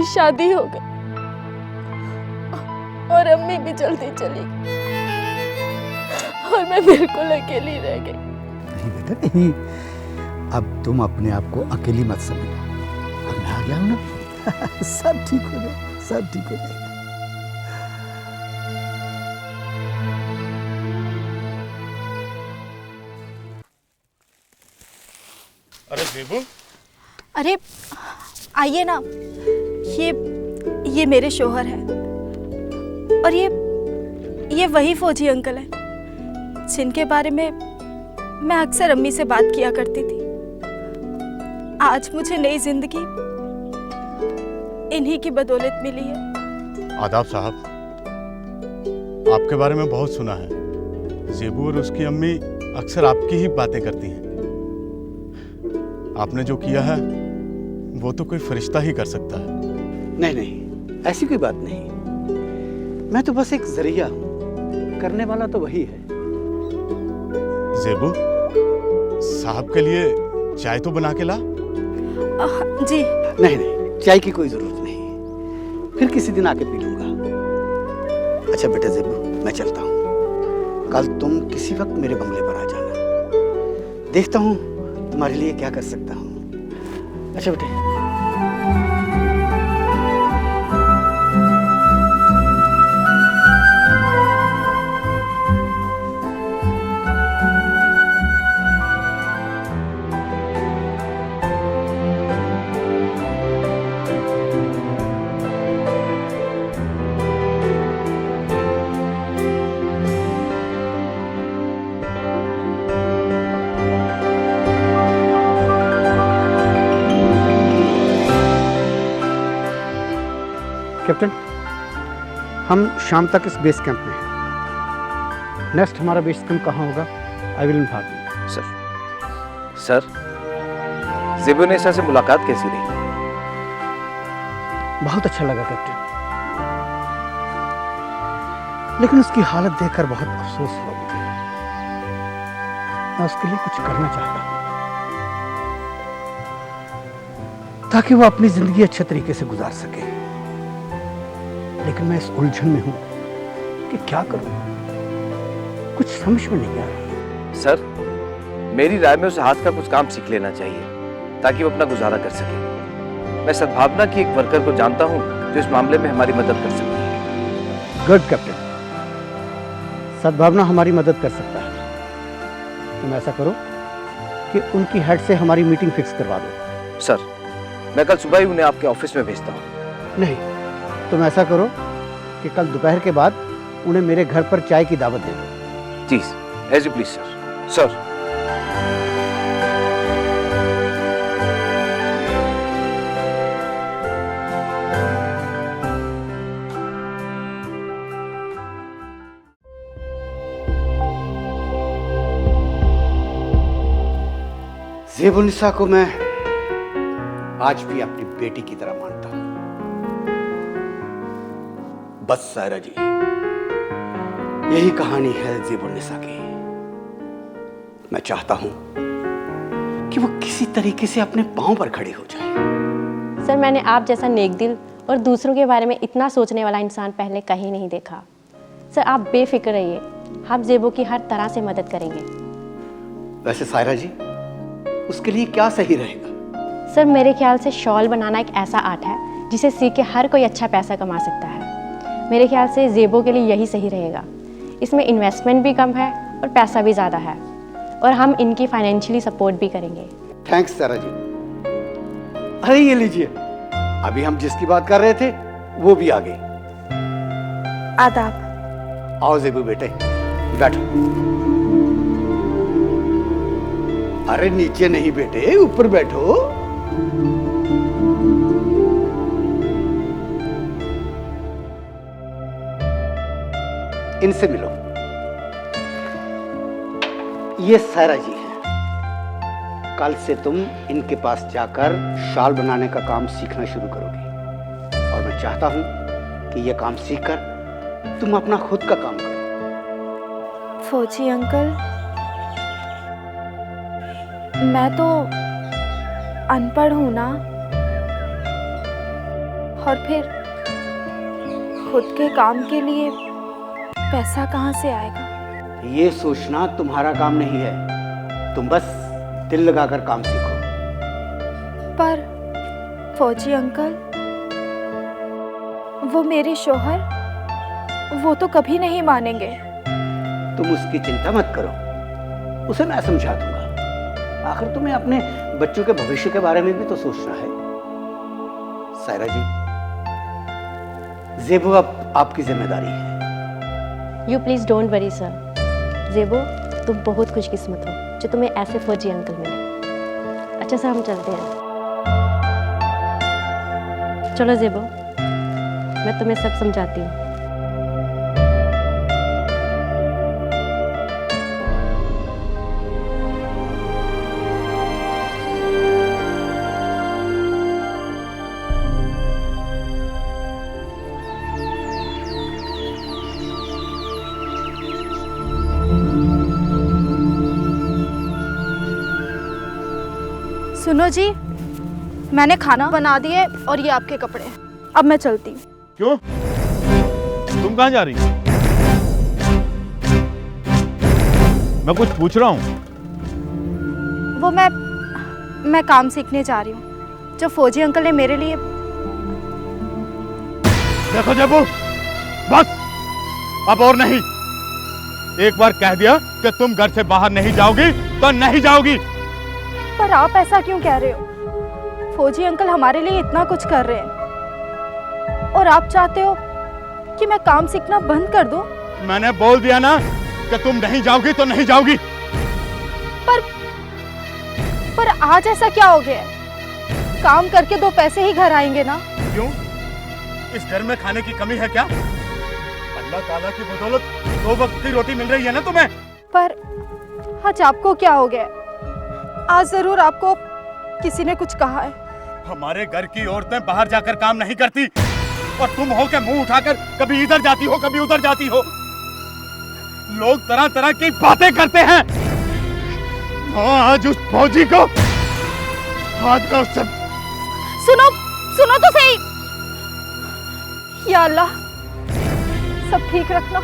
शादी हो गई और अम्मी भी जल्दी चली गई और मैं बिल्कुल अकेली रह गई। नहीं बेटा नहीं, अब तुम अपने आप को अकेली मत समझो। अब मैं आ गया हूं ना, सब ठीक हो जाएगा, सब ठीक हो जाएगा। अरे बेबू, अरे आइए ना, ये मेरे शोहर हैं और ये वही फौजी अंकल हैं जिनके बारे में मैं अक्सर अम्मी से बात किया करती थी। आज मुझे नई जिंदगी इन्हीं की बदौलत मिली है। आदाब साहब, आपके बारे में बहुत सुना है। ज़ेबू और उसकी अम्मी अक्सर आपकी ही बातें करती हैं। आपने जो किया है वो तो कोई फरिश्ता ही कर सकता है। नहीं नहीं, ऐसी कोई बात नहीं। मैं तो बस एक जरिया हूं, करने वाला तो वही है। ज़ेबू, साहब के लिए चाय तो बना के ला। जी नहीं नहीं, चाय की कोई जरूरत नहीं, फिर किसी दिन आके पी लूंगा। अच्छा बेटा ज़ेबू, मैं चलता हूँ। कल तुम किसी वक्त मेरे बंगले पर आ जाना, देखता हूँ तुम्हारे लिए क्या कर सकता हूँ। अच्छा बेटे। कैप्टन, हम शाम तक इस बेस कैंप में हैं। नेक्स्ट हमारा बेस कैंप कहाँ होगा, I will inform you. Sir, zebu NASA से मुलाकात कैसी रही? बहुत अच्छा लगा कैप्टन, लेकिन उसकी हालत देखकर बहुत अफसोस हुआ मुझे। मैं उसके लिए कुछ करना चाहता हूं ताकि वो अपनी जिंदगी अच्छे तरीके से गुजार सके, लेकिन मैं इस उलझन में हूं कि क्या करूं, कुछ समझ में नहीं आ रहा। सर, मेरी राय में उसे हाथ का कुछ काम सीख लेना चाहिए ताकि वो अपना गुजारा कर सके। मैं सद्भावना की एक वर्कर को जानता हूं जो इस मामले में हमारी मदद कर सकती है। गुड कैप्टन, सद्भावना हमारी मदद कर सकता है। तुम ऐसा करो कि उनकी हेड से हमारी मीटिंग फिक्स करवा दो। सर, मैं कल सुबह ही उन्हें आपके ऑफिस में भेजता हूँ। नहीं, तुम ऐसा करो कि कल दोपहर के बाद उन्हें मेरे घर पर चाय की दावत दे दो। जी, as you please sir. Sir, Zebunnisa को मैं आज भी अपनी बेटी की तरह मानता हूं। बस सायरा जी, यही कहानी है ज़ेबुनिसा की। मैं चाहता हूं कि वो किसी तरीके से अपने पांव पर खड़ी हो जाए। सर, मैंने आप जैसा नेक दिल और दूसरों के बारे में इतना सोचने वाला इंसान पहले कहीं नहीं देखा। सर, आप बेफिक्र रहिए, हम ज़ेबू की हर तरह से मदद करेंगे। वैसे सायरा जी, उसके लिए क्या सही रहेगा? सर, मेरे ख्याल से शॉल बनाना एक ऐसा आर्ट है जिसे सीख के हर कोई अच्छा पैसा कमा सकता है। मेरे ख्याल से ज़ेबू के लिए यही सही रहेगा। इसमें इन्वेस्टमेंट भी कम है और पैसा भी ज़्यादा है, और हम इनकी फाइनेंशियली सपोर्ट भी करेंगे। थैंक्स सायरा जी। अरे ये लीजिए, अभी हम जिसकी बात कर रहे थे वो भी आ गई। आदाब। आओ ज़ेबू बेटे, बैठो। अरे नीचे नहीं बेटे, ऊपर बैठो। इनसे मिलो। ये सायरा जी हैं। कल से तुम इनके पास जाकर शाल बनाने का काम सीखना शुरू करोगे, और मैं चाहता हूं कि यह काम सीखकर तुम अपना खुद का काम करो। फौजी अंकल, मैं तो अनपढ़ हूं ना, और फिर खुद के काम के लिए पैसा कहाँ से आएगा? ये सोचना तुम्हारा काम नहीं है, तुम बस दिल लगाकर काम सीखो। पर फौजी अंकल, वो मेरे शौहर, वो तो कभी नहीं मानेंगे। तुम उसकी चिंता मत करो, उसे मैं समझा दूंगा। आखिर तुम्हें अपने बच्चों के भविष्य के बारे में भी तो सोचना है। सायरा जी, ज़ेबो अब आपकी जिम्मेदारी है। You please don't worry sir. Zebo, तुम बहुत खुशकिस्मत हो जो तुम्हें ऐसे फौजी अंकल मिले। अच्छा सर, हम चलते हैं। चलो ज़ेबो, मैं तुम्हें सब समझाती हूँ। सुनो जी, मैंने खाना बना दिए और ये आपके कपड़े। अब मैं चलती हूँ। क्यों? तुम कहाँ जा रही हो? मैं कुछ पूछ रहा हूँ। वो मैं काम सीखने जा रही हूँ जो फौजी अंकल ने मेरे लिए। देखो जब्बू, बस अब और नहीं। एक बार कह दिया कि तुम घर से बाहर नहीं जाओगी तो नहीं जाओगी। पर आप ऐसा क्यों कह रहे हो? फौजी अंकल हमारे लिए इतना कुछ कर रहे हैं और आप चाहते हो कि मैं काम सीखना बंद कर दूं? मैंने बोल दिया ना कि तुम नहीं जाओगी तो नहीं जाओगी। पर आज ऐसा क्या हो गया? काम करके 2 पैसे ही घर आएंगे ना? क्यों? इस घर में खाने की कमी है क्या? अल्लाह ताला की बदौलत 2 वक्त की रोटी मिल रही है ना तुम्हें। पर आज आपको क्या हो गया? आज जरूर आपको किसी ने कुछ कहा है। हमारे घर की औरतें बाहर जाकर काम नहीं करती और तुम हो के मुंह उठाकर कभी इधर जाती हो कभी उधर जाती हो। लोग तरह तरह की बातें करते हैं। आज उस फौजी को हाथ का सब। सुनो तो सही। या अल्लाह, सब ठीक रखना।